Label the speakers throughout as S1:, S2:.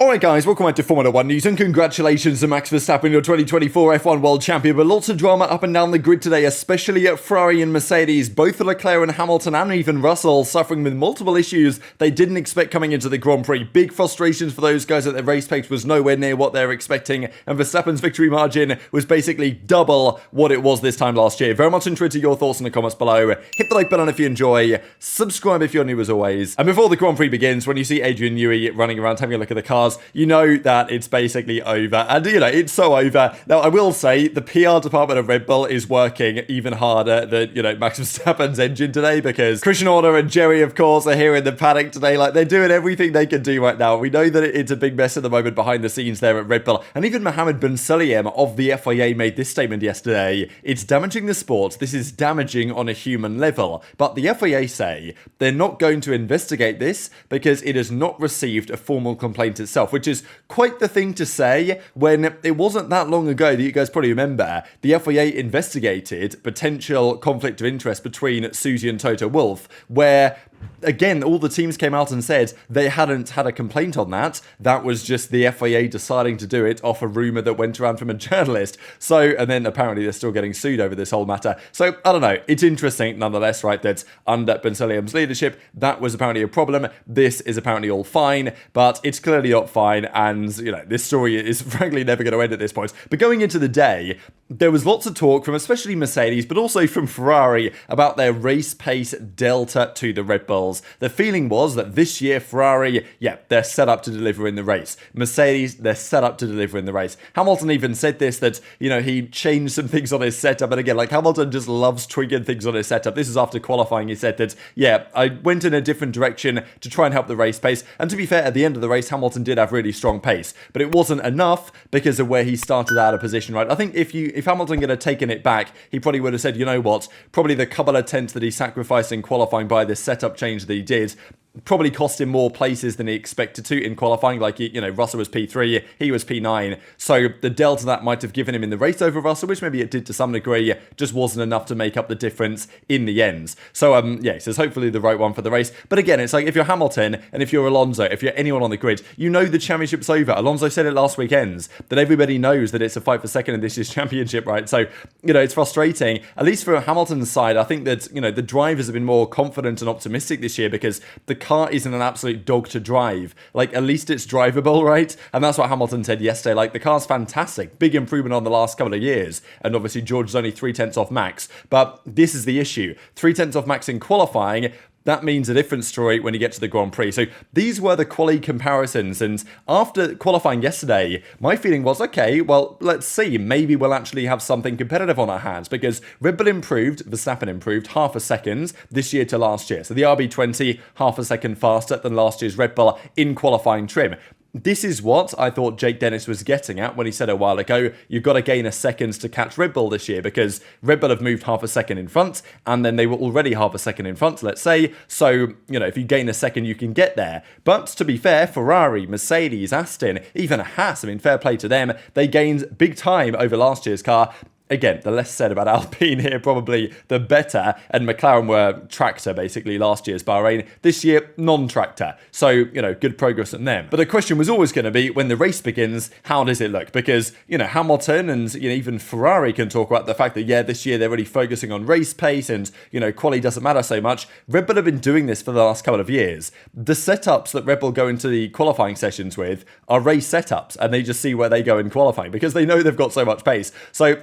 S1: Alright guys, welcome back to Formula 1 news and congratulations to Max Verstappen, your 2024 F1 World Champion. But lots of drama up and down the grid today, especially at Ferrari and Mercedes. Both Leclerc and Hamilton and even Russell suffering with multiple issues they didn't expect coming into the Grand Prix. Big frustrations for those guys at the race pace was nowhere near what they were expecting, and Verstappen's victory margin was basically double what it was this time last year. Very much interested in your thoughts in the comments below. Hit the like button if you enjoy, subscribe if you're new as always. And before the Grand Prix begins, when you see Adrian Newey running around having a look at the cars, you know that it's basically over. And, it's so over. Now, I will say, the PR department of Red Bull is working even harder than, Max Verstappen's engine today, because Christian Horner and Jerry, of course, are here in the paddock today. Like, they're doing everything they can do right now. We know that it's a big mess at the moment behind the scenes there at Red Bull. And even Mohammed bin Sulayem of the FIA made this statement yesterday. It's damaging the sport. This is damaging on a human level. But the FIA say they're not going to investigate this because it has not received a formal complaint itself, which is quite the thing to say when it wasn't that long ago that you guys probably remember the FIA investigated potential conflict of interest between Susie and Toto Wolff, where again, all the teams came out and said they hadn't had a complaint on that. That was just the FIA deciding to do it off a rumour that went around from a journalist. So, and then apparently they're still getting sued over this whole matter. So, I don't know. It's interesting nonetheless, right, that under bin Sulayem's leadership, that was apparently a problem. This is apparently all fine, but it's clearly not fine. And, this story is frankly never going to end at this point. But going into the day, there was lots of talk from especially Mercedes, but also from Ferrari about their race pace delta to the Red Bulls. The feeling was that this year Ferrari, they're set up to deliver in the race. Mercedes, they're set up to deliver in the race. Hamilton even said this, that, he changed some things on his setup. And again, Hamilton just loves tweaking things on his setup. This is after qualifying. He said that, I went in a different direction to try and help the race pace. And to be fair, at the end of the race, Hamilton did have really strong pace, but it wasn't enough because of where he started out of position, right? I think if Hamilton could have taken it back, he probably would have said, you know what, probably the couple of tenths that he sacrificed in qualifying by this setup change that he did probably cost him more places than he expected to in qualifying. Russell was P3, he was P9. So the delta that might have given him in the race over Russell, which maybe it did to some degree, just wasn't enough to make up the difference in the ends. So, so it's hopefully the right one for the race. But again, it's like if you're Hamilton and if you're Alonso, if you're anyone on the grid, the championship's over. Alonso said it last weekend, that everybody knows that it's a fight for second in this year's championship, right? So, it's frustrating. At least for Hamilton's side, I think that, the drivers have been more confident and optimistic this year because the car isn't an absolute dog to drive. At least it's drivable, right? And that's what Hamilton said yesterday. The car's fantastic. Big improvement on the last couple of years. And obviously, George is only 3/10 off Max. But this is the issue. 3/10 off Max in qualifying, that means a different story when you get to the Grand Prix. So these were the quali comparisons. And after qualifying yesterday, my feeling was, okay, well, let's see. Maybe we'll actually have something competitive on our hands, because Red Bull improved, Verstappen improved half a second this year to last year. So the RB20, half a second faster than last year's Red Bull in qualifying trim. This is what I thought Jake Dennis was getting at when he said a while ago, you've got to gain a second to catch Red Bull this year, because Red Bull have moved half a second in front, and then they were already half a second in front, let's say. So, if you gain a second, you can get there. But to be fair, Ferrari, Mercedes, Aston, even Haas, fair play to them, they gained big time over last year's car. Again, the less said about Alpine here, probably the better. And McLaren were tractor, basically, last year's Bahrain. This year, non-tractor. So, good progress on them. But the question was always going to be, when the race begins, how does it look? Because, Hamilton and, even Ferrari can talk about the fact that, this year they're really focusing on race pace and, quali doesn't matter so much. Red Bull have been doing this for the last couple of years. The setups that Red Bull go into the qualifying sessions with are race setups, and they just see where they go in qualifying because they know they've got so much pace. So,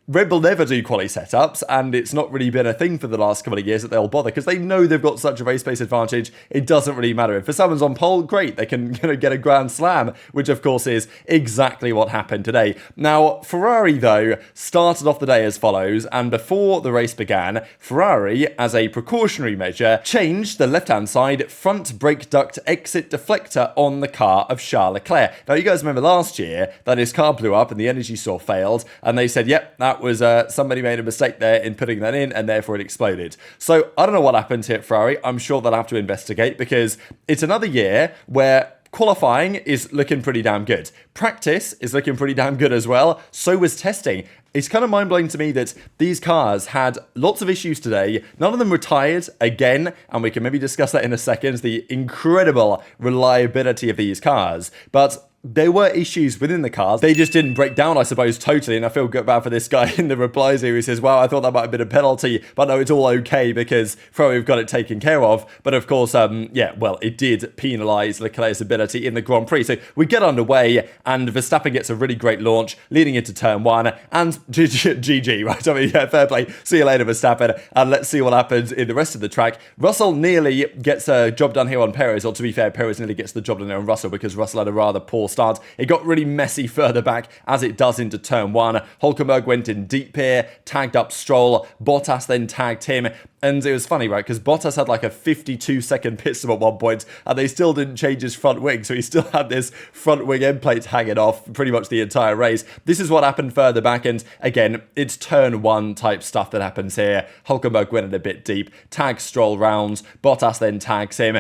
S1: Red Bull never do quali setups, and it's not really been a thing for the last couple of years that they'll bother because they know they've got such a race pace advantage. It doesn't really matter. If someone's on pole, great, they can get a grand slam, which of course is exactly what happened today. Now, Ferrari though started off the day as follows, and before the race began, Ferrari, as a precautionary measure, changed the left-hand side front brake duct exit deflector on the car of Charles Leclerc. Now, you guys remember last year that his car blew up and the energy source failed, and they said, yep, that was somebody made a mistake there in putting that in, and therefore it exploded. So I don't know what happened here at Ferrari. I'm sure they'll have to investigate, because it's another year where Qualifying is looking pretty damn good. Practice is looking pretty damn good as well. So was testing. It's kind of mind-blowing to me that these cars had lots of issues today. None of them retired again, and we can maybe discuss that in a second, the incredible reliability of these cars. But there were issues within the cars. They just didn't break down, I suppose, totally. And I feel good bad for this guy in the replies here who says, wow, I thought that might have been a penalty, but no, it's all okay because Ferrari have got it taken care of. But of course, yeah, well, it did penalise Leclerc's ability in the Grand Prix. So we get underway and Verstappen gets a really great launch leading into turn 1 and GG, right? I mean, yeah, fair play. See you later, Verstappen. And let's see what happens in the rest of the track. Russell nearly gets a job done here on Perez, or to be fair, Perez nearly gets the job done here on Russell because Russell had a rather poor start. It got really messy further back as it does into turn 1. Hulkenberg went in deep here, tagged up Stroll. Bottas then tagged him. And it was funny, right? Because Bottas had like a 52-second pit stop at one point, and they still didn't change his front wing. So he still had this front wing end plate hanging off pretty much the entire race. This is what happened further back. And again, it's turn 1 type stuff that happens here. Hulkenberg went in a bit deep, tags Stroll rounds. Bottas then tags him.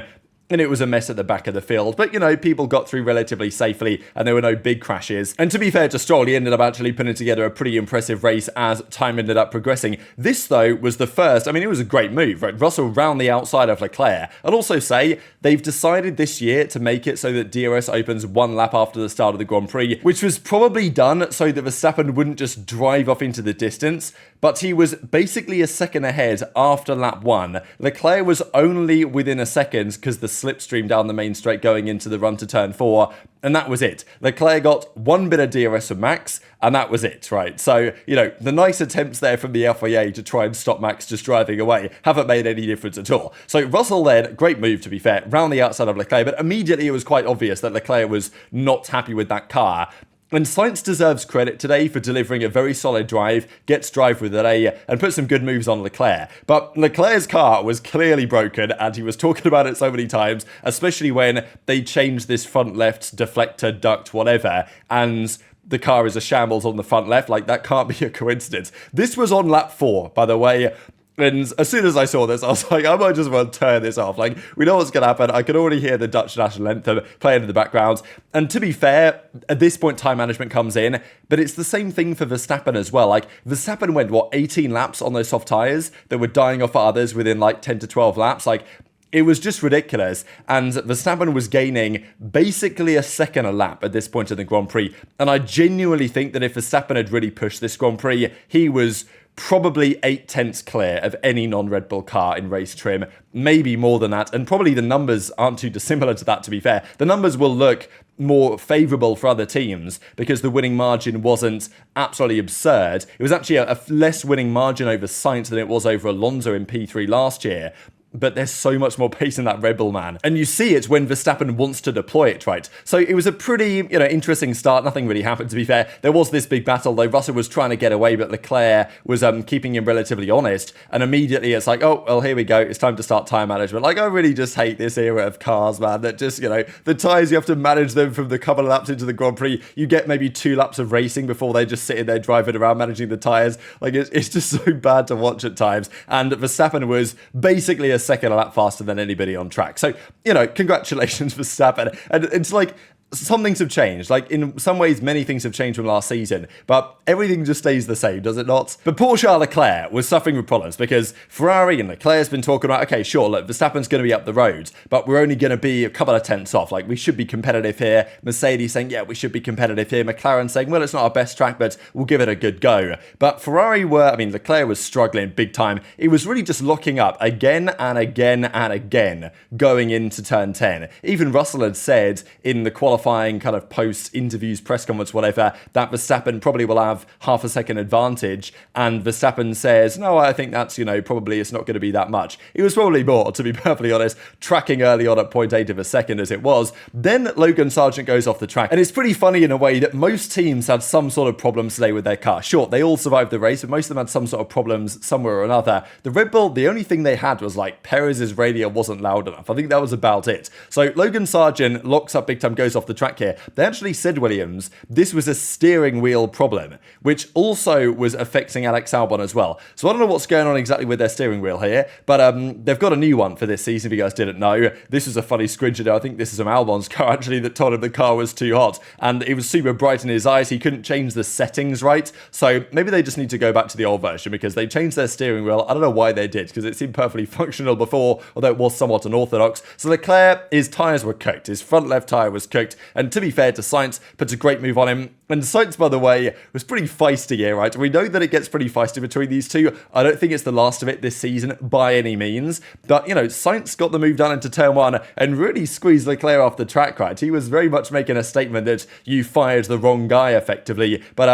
S1: And it was a mess at the back of the field. But, you know, people got through relatively safely and there were no big crashes. And to be fair to Stroll, he ended up actually putting together a pretty impressive race as time ended up progressing. This, though, was the first. I mean, it was a great move, right? Russell round the outside of Leclerc. I'd also say they've decided this year to make it so that DRS opens 1 lap after the start of the Grand Prix, which was probably done so that Verstappen wouldn't just drive off into the distance. But he was basically a second ahead after lap 1. Leclerc was only within a second because the slipstream down the main straight going into the run to turn 4, and that was it. Leclerc got 1 bit of DRS from Max, and that was it, right? So, you know, the nice attempts there from the FIA to try and stop Max just driving away haven't made any difference at all. So Russell then, great move to be fair, round the outside of Leclerc, but immediately it was quite obvious that Leclerc was not happy with that car. And Sainz deserves credit today for delivering a very solid drive, gets drive with it, and put some good moves on Leclerc. But Leclerc's car was clearly broken, and he was talking about it so many times, especially when they changed this front left deflector, duct, whatever, and the car is a shambles on the front left. Like, that can't be a coincidence. This was on lap 4, by the way. And as soon as I saw this, I was like, I might just well turn this off. Like, we know what's going to happen. I can already hear the Dutch national anthem playing in the background. And to be fair, at this point, time management comes in. But it's the same thing for Verstappen as well. Like, Verstappen went, 18 laps on those soft tyres that were dying off others within like 10 to 12 laps. Like, it was just ridiculous. And Verstappen was gaining basically a second a lap at this point in the Grand Prix. And I genuinely think that if Verstappen had really pushed this Grand Prix, he was probably 8/10 clear of any non-Red Bull car in race trim, maybe more than that, and probably the numbers aren't too dissimilar to that, to be fair. The numbers will look more favourable for other teams because the winning margin wasn't absolutely absurd. It was actually a less winning margin over Sainz than it was over Alonso in P3 last year. But there's so much more pace in that Red Bull, man. And you see it when Verstappen wants to deploy it, right? So it was a pretty, interesting start. Nothing really happened, to be fair. There was this big battle, though. Russell was trying to get away, but Leclerc was keeping him relatively honest. And immediately it's like, oh, well, here we go. It's time to start tyre management. Like, I really just hate this era of cars, man. That just, the tyres, you have to manage them from the couple of laps into the Grand Prix. You get maybe 2 laps of racing before they're just sitting there driving around managing the tyres. Like, it's just so bad to watch at times. And Verstappen was basically a second a lap faster than anybody on track. So, congratulations, Verstappen. And it's like, some things have changed. Like, in some ways, many things have changed from last season, but everything just stays the same, does it not? But poor Charles Leclerc was suffering with problems because Ferrari and Leclerc's been talking about, okay, sure, look, Verstappen's going to be up the road, but we're only going to be a couple of tenths off. Like, we should be competitive here. Mercedes saying, yeah, we should be competitive here. McLaren saying, well, it's not our best track, but we'll give it a good go. But Ferrari Leclerc was struggling big time. It was really just locking up again and again and again going into turn 10. Even Russell had said in the qualifying kind of post interviews, press conference, whatever, that Verstappen probably will have half a second advantage. And Verstappen says, no, I think that's, probably it's not going to be that much. It was probably more, to be perfectly honest, tracking early on at 0.8 of a second as it was. Then Logan Sargeant goes off the track. And it's pretty funny in a way that most teams had some sort of problems today with their car. Sure, they all survived the race, but most of them had some sort of problems somewhere or another. The Red Bull, the only thing they had was like Perez's radio wasn't loud enough. I think that was about it. So Logan Sargeant locks up big time, goes off the the track here. They actually said, Williams, this was a steering wheel problem, which also was affecting Alex Albon as well. So I don't know what's going on exactly with their steering wheel here, but they've got a new one for this season, if you guys didn't know. This is a funny screenshot. I think this is from Albon's car, actually, that told him the car was too hot, and it was super bright in his eyes. He couldn't change the settings right, so maybe they just need to go back to the old version, because they changed their steering wheel. I don't know why they did, because it seemed perfectly functional before, although it was somewhat unorthodox. So Leclerc, his tyres were cooked. His front left tyre was cooked, and to be fair to Sainz, puts a great move on him. And Sainz, by the way, was pretty feisty here, right? We know that it gets pretty feisty between these two. I don't think it's the last of it this season by any means. But, you know, Sainz got the move done into turn one and really squeezed Leclerc off the track, right? He was very much making a statement that you fired the wrong guy, effectively. But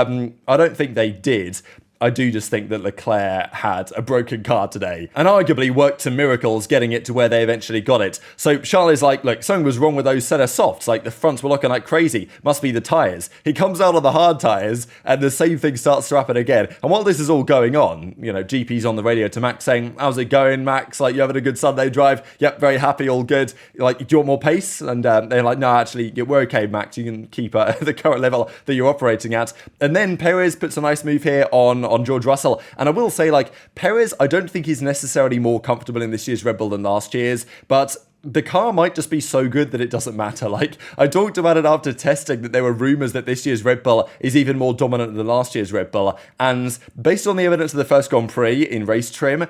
S1: I don't think they did. I do just think that Leclerc had a broken car today and arguably worked some miracles getting it to where they eventually got it. So Charles is like, look, something was wrong with those set of softs. Like, the fronts were looking like crazy. Must be the tyres. He comes out on the hard tyres and the same thing starts to happen again. And while this is all going on, you know, GP's on the radio to Max saying, how's it going, Max? Like, you having a good Sunday drive? Yep, very happy, all good. Like, do you want more pace? And they're like, no, actually, we're okay, Max. You can keep the current level that you're operating at. And then Perez puts a nice move here on George Russell. And I will say, like, Perez, I don't think he's necessarily more comfortable in this year's Red Bull than last year's, but the car might just be so good that it doesn't matter. Like, I talked about it after testing that there were rumours that this year's Red Bull is even more dominant than last year's Red Bull. And based on the evidence of the first Grand Prix in race trim,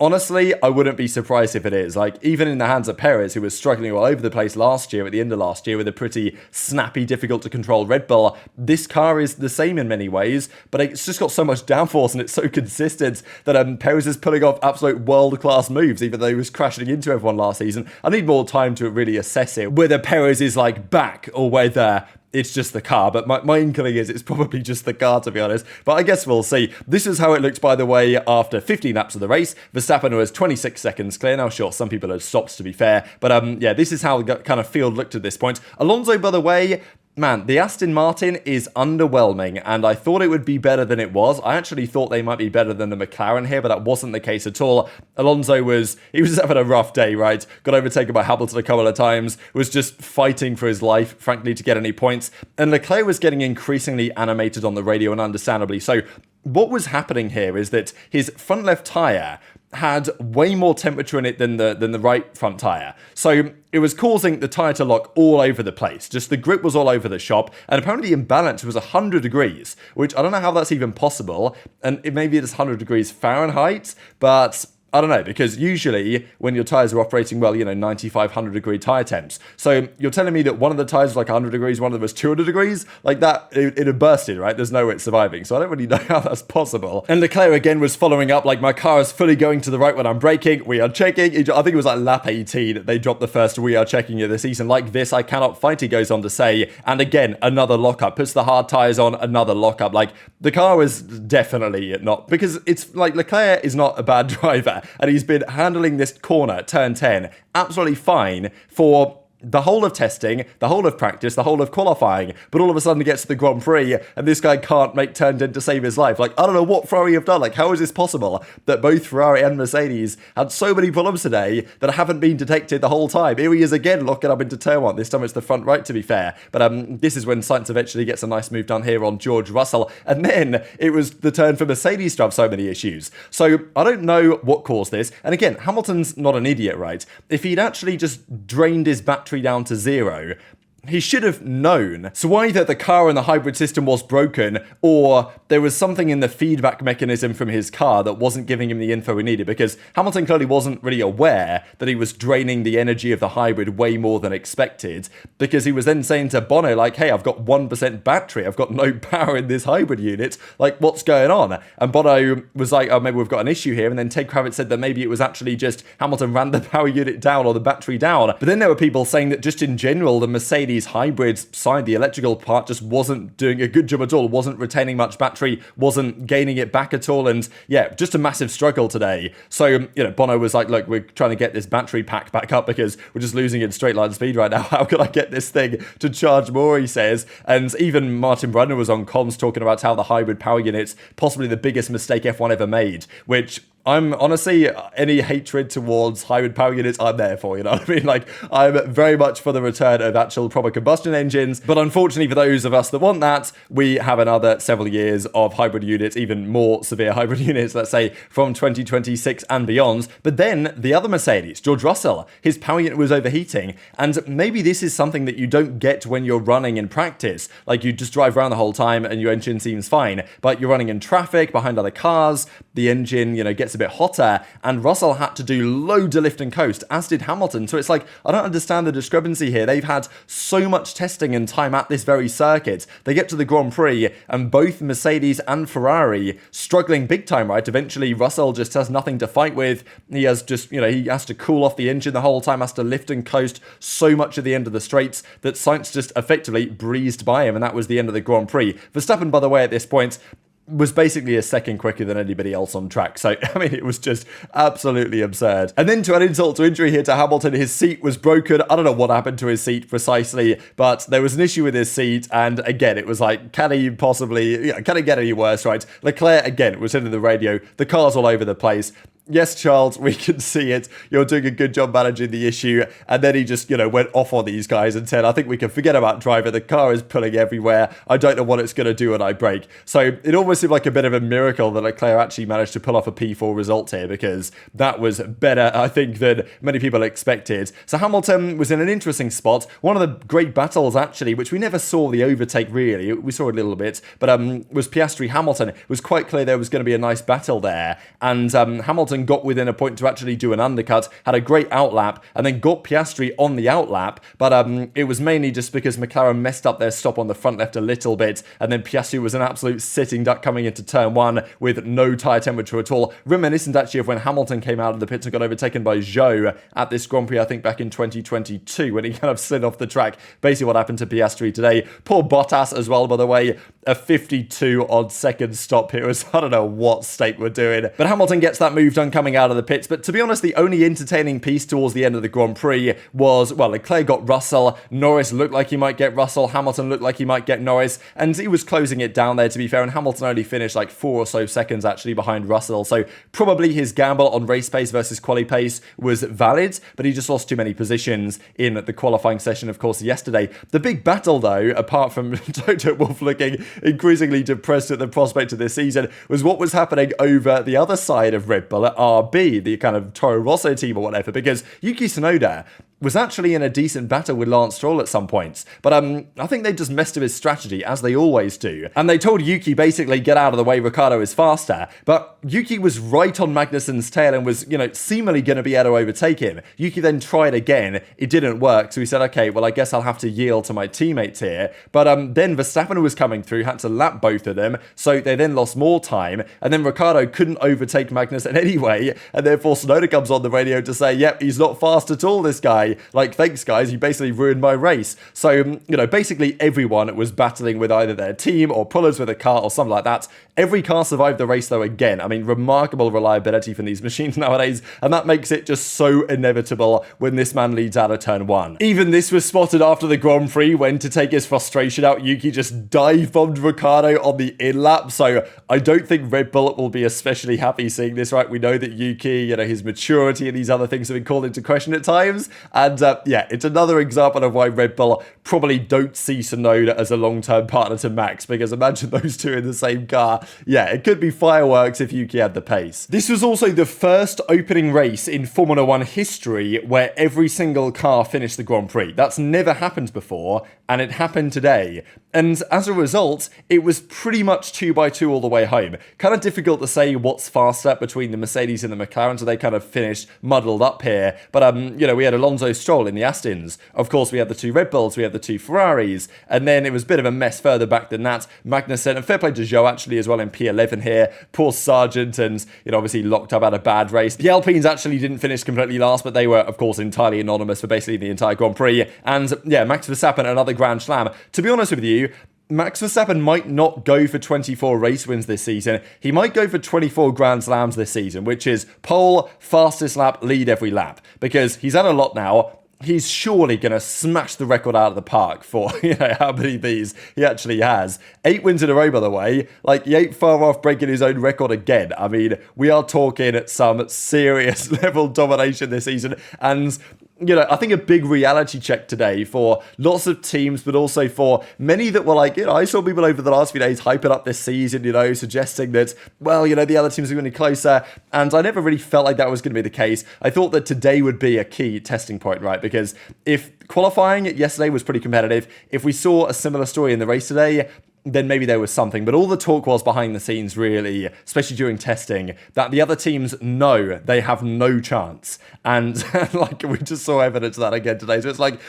S1: honestly, I wouldn't be surprised if it is. Like, even in the hands of Perez, who was struggling all over the place last year, at the end of last year, with a pretty snappy, difficult to control Red Bull, this car is the same in many ways, but it's just got so much downforce and it's so consistent that Perez is pulling off absolute world-class moves, even though he was crashing into everyone last season. I need more time to really assess it, whether Perez is, like, back or whether it's just the car, but my inkling is it's probably just the car, to be honest. But I guess we'll see. This is how it looked, by the way, after 15 laps of the race. Verstappen was 26 seconds clear. Now, sure, some people had stopped, to be fair. But yeah, this is how the kind of field looked at this point. Alonso, by the way, man, the Aston Martin is underwhelming, and I thought it would be better than it was. I actually thought they might be better than the McLaren here, but that wasn't the case at all. Alonso was just having a rough day, right? Got overtaken by Hamilton a couple of times, was just fighting for his life, frankly, to get any points. And Leclerc was getting increasingly animated on the radio, and understandably so. What was happening here is that his front left tyre had way more temperature in it than the right front tyre. So it was causing the tyre to lock all over the place. Just the grip was all over the shop, and apparently the imbalance was 100 degrees, which I don't know how that's even possible, and maybe it's 100 degrees Fahrenheit, but I don't know, because usually when your tyres are operating well, you know, 95, 100 degree tyre temps. So you're telling me that one of the tyres was like 100 degrees, one of them was 200 degrees? Like that, it had bursted, right? There's no way it's surviving. So I don't really know how that's possible. And Leclerc again was following up, like, my car is fully going to the right when I'm braking. We are checking. I think it was like lap 18. They dropped the first "we are checking" of the season. Like this, I cannot fight, he goes on to say. And again, another lockup. Puts the hard tyres on, another lockup. Like, the car was definitely not, because it's like Leclerc is not a bad driver, and he's been handling this corner, turn 10, absolutely fine for the whole of testing, the whole of practice, the whole of qualifying, but all of a sudden he gets to the Grand Prix and this guy can't make turn 10 to save his life. Like, I don't know what Ferrari have done. Like, how is this possible that both Ferrari and Mercedes had so many problems today that haven't been detected the whole time? Here he is again, locking up into turn 1. This time it's the front right, to be fair. But this is when Sainz eventually gets a nice move done here on George Russell. And then it was the turn for Mercedes to have so many issues. So I don't know what caused this. And again, Hamilton's not an idiot, right? If he'd actually just drained his battery down to 0, he should have known. So either the car and the hybrid system was broken, or there was something in the feedback mechanism from his car that wasn't giving him the info he needed, because Hamilton clearly wasn't really aware that he was draining the energy of the hybrid way more than expected, because he was then saying to Bono, like, hey, I've got 1% battery, I've got no power in this hybrid unit, like, what's going on? And Bono was like, oh, maybe we've got an issue here, and then Ted Kravitz said that maybe it was actually just Hamilton ran the power unit down or the battery down. But then there were people saying that just in general, the Mercedes hybrid side, the electrical part, just wasn't doing a good job at all, wasn't retaining much battery, wasn't gaining it back at all, and yeah, just a massive struggle today. So, you know, Bono was like, look, we're trying to get this battery pack back up because we're just losing it in straight line speed right now. How can I get this thing to charge more, he says. And even Martin Brundle was on comms talking about how the hybrid power unit's possibly the biggest mistake F1 ever made, which I'm honestly, any hatred towards hybrid power units, I'm there for, you know what I mean? Like, I'm very much for the return of actual proper combustion engines, but unfortunately for those of us that want that, we have another several years of hybrid units, even more severe hybrid units, let's say, from 2026 and beyond. But then, the other Mercedes, George Russell, his power unit was overheating, and maybe this is something that you don't get when you're running in practice. Like, you just drive around the whole time and your engine seems fine, but you're running in traffic, behind other cars, the engine, gets a bit hotter, and Russell had to do loads of lift and coast, as did Hamilton. So it's like, I don't understand the discrepancy here. They've had so much testing and time at this very circuit. They get to the Grand Prix, and both Mercedes and Ferrari struggling big time, right? Eventually, Russell just has nothing to fight with. He has just, he has to cool off the engine the whole time, has to lift and coast so much at the end of the straights that Sainz just effectively breezed by him, and that was the end of the Grand Prix. Verstappen, by the way, at this point, was basically a second quicker than anybody else on track. So, I mean, it was just absolutely absurd. And then to add insult to injury here to Hamilton, his seat was broken. I don't know what happened to his seat precisely, but there was an issue with his seat. And again, it was like, can he get any worse, right? Leclerc, again, was into the radio. The car's all over the place. Yes, Charles, we can see it. You're doing a good job managing the issue. And then he just, went off on these guys and said, I think we can forget about driver. The car is pulling everywhere. I don't know what it's going to do when I brake. So it almost seemed like a bit of a miracle that Leclerc actually managed to pull off a P4 result here, because that was better, I think, than many people expected. So Hamilton was in an interesting spot. One of the great battles, actually, which we never saw the overtake, really. We saw a little bit, but was Piastri-Hamilton. It was quite clear there was going to be a nice battle there. And Hamilton got within a point to actually do an undercut, had a great outlap, and then got Piastri on the outlap, but it was mainly just because McLaren messed up their stop on the front left a little bit, and then Piastri was an absolute sitting duck coming into turn one with no tyre temperature at all. Reminiscent actually of when Hamilton came out of the pits and got overtaken by Zhou at this Grand Prix, I think back in 2022, when he kind of slid off the track. Basically what happened to Piastri today. Poor Bottas as well, by the way, a 52 odd second stop here. I don't know what state we're doing, but Hamilton gets that move done coming out of the pits. But to be honest, the only entertaining piece towards the end of the Grand Prix was, well, Leclerc got Russell, Norris looked like he might get Russell, Hamilton looked like he might get Norris, and he was closing it down there, to be fair, and Hamilton only finished like 4 or so seconds actually behind Russell, so probably his gamble on race pace versus quali pace was valid, but he just lost too many positions in the qualifying session, of course, yesterday. The big battle, though, apart from Toto Wolff looking increasingly depressed at the prospect of this season, was what was happening over the other side of Red Bull at RB, the kind of Toro Rosso team or whatever, because Yuki Tsunoda was actually in a decent battle with Lance Stroll at some points. But I think they just messed with his strategy, as they always do. And they told Yuki basically, get out of the way, Ricciardo is faster. But Yuki was right on Magnussen's tail and was, seemingly going to be able to overtake him. Yuki then tried again. It didn't work. So he said, okay, well, I guess I'll have to yield to my teammates here. But then Verstappen was coming through, had to lap both of them. So they then lost more time. And then Ricciardo couldn't overtake Magnussen anyway. And therefore Tsunoda comes on the radio to say, yep, he's not fast at all, this guy. Like, thanks guys, you basically ruined my race. So, basically everyone was battling with either their team or pullers with a car or something like that. Every car survived the race, though, again. I mean, remarkable reliability from these machines nowadays, and that makes it just so inevitable when this man leads out of turn one. Even this was spotted after the Grand Prix, when, to take his frustration out, Yuki just dive-bombed Ricciardo on the in-lap, so I don't think Red Bull will be especially happy seeing this, right? We know that Yuki, his maturity and these other things have been called into question at times, and yeah, it's another example of why Red Bull probably don't see Tsunoda as a long-term partner to Max, because imagine those two in the same car. Yeah, it could be fireworks if Yuki had the pace. This was also the first opening race in Formula 1 history where every single car finished the Grand Prix. That's never happened before, and it happened today. And as a result, it was pretty much 2x2 all the way home. Kind of difficult to say what's faster between the Mercedes and the McLaren, so they kind of finished muddled up here. But, we had Alonso Stroll in the Astons. Of course, we had the 2 Red Bulls, we had the 2 Ferraris, and then it was a bit of a mess further back than that. Magnussen, and fair play to Zhou actually as well in P11 here. Poor Sargent, and, obviously locked up, had a bad race. The Alpines actually didn't finish completely last, but they were, of course, entirely anonymous for basically the entire Grand Prix. And, yeah, Max Verstappen, another Grand Slam. To be honest with you, Max Verstappen might not go for 24 race wins this season. He might go for 24 Grand Slams this season, which is pole, fastest lap, lead every lap. Because he's had a lot now. he's surely going to smash the record out of the park for, how many of these he actually has. 8 wins in a row, by the way. Like, he ain't far off breaking his own record again. I mean, we are talking some serious level domination this season. And I think a big reality check today for lots of teams, but also for many that were like, I saw people over the last few days hyping up this season, suggesting that, well, the other teams are going to be closer. And I never really felt like that was going to be the case. I thought that today would be a key testing point, right? Because if qualifying yesterday was pretty competitive, if we saw a similar story in the race today, then maybe there was something. But all the talk was behind the scenes, really, especially during testing, that the other teams know they have no chance. And we just saw evidence of that again today. So it's like,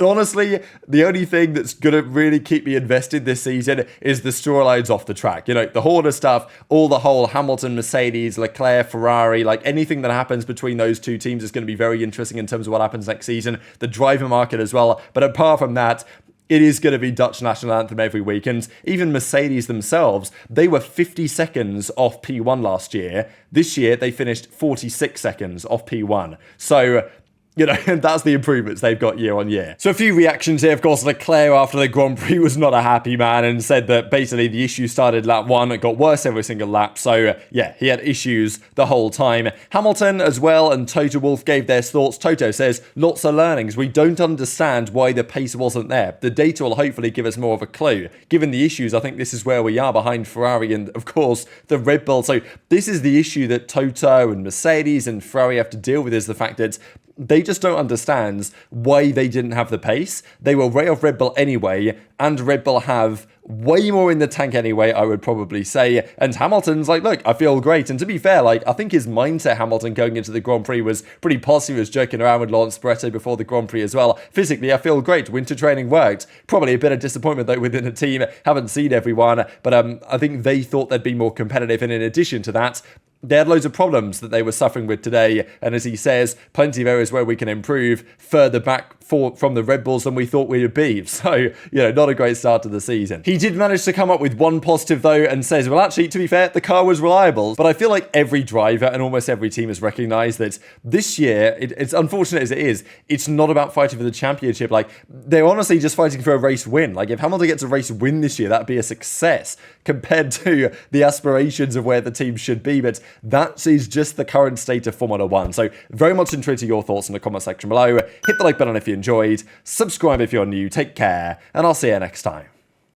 S1: honestly, the only thing that's going to really keep me invested this season is the storylines off the track. The Horner stuff, all the whole Hamilton, Mercedes, Leclerc, Ferrari, anything that happens between those two teams is going to be very interesting in terms of what happens next season. The driver market as well. But apart from that, it is going to be Dutch national anthem every week. And even Mercedes themselves, they were 50 seconds off P1 last year. This year, they finished 46 seconds off P1. So that's the improvements they've got year on year. So a few reactions here. Of course, Leclerc after the Grand Prix was not a happy man and said that basically the issue started lap 1. It got worse every single lap. So he had issues the whole time. Hamilton as well and Toto Wolff gave their thoughts. Toto says, lots of learnings. We don't understand why the pace wasn't there. The data will hopefully give us more of a clue. Given the issues, I think this is where we are behind Ferrari and, of course, the Red Bull. So this is the issue that Toto and Mercedes and Ferrari have to deal with, is the fact that they just don't understand why they didn't have the pace. They were way off Red Bull anyway, and Red Bull have way more in the tank anyway, I would probably say. And Hamilton's like, look, I feel great. And to be fair, I think his mindset, Hamilton, going into the Grand Prix was pretty positive. He was joking around with Lawrence Barretto before the Grand Prix as well. Physically, I feel great. Winter training worked. Probably a bit of disappointment, though, within the team. Haven't seen everyone. But I think they thought they'd be more competitive. And in addition to that, they had loads of problems that they were suffering with today. And as he says, plenty of areas where we can improve further back from the Red Bulls than we thought we would be. So, not a great start to the season. He did manage to come up with one positive, though, and says, well, actually, to be fair, the car was reliable. But I feel like every driver and almost every team has recognized that this year, it's unfortunate as it is, it's not about fighting for the championship. They're honestly just fighting for a race win. If Hamilton gets a race win this year, that'd be a success compared to the aspirations of where the team should be. But that is just the current state of Formula One. So very much intrigued to your thoughts in the comment section below. Hit the like button if you enjoyed. Subscribe if you're new. Take care. And I'll see you next time.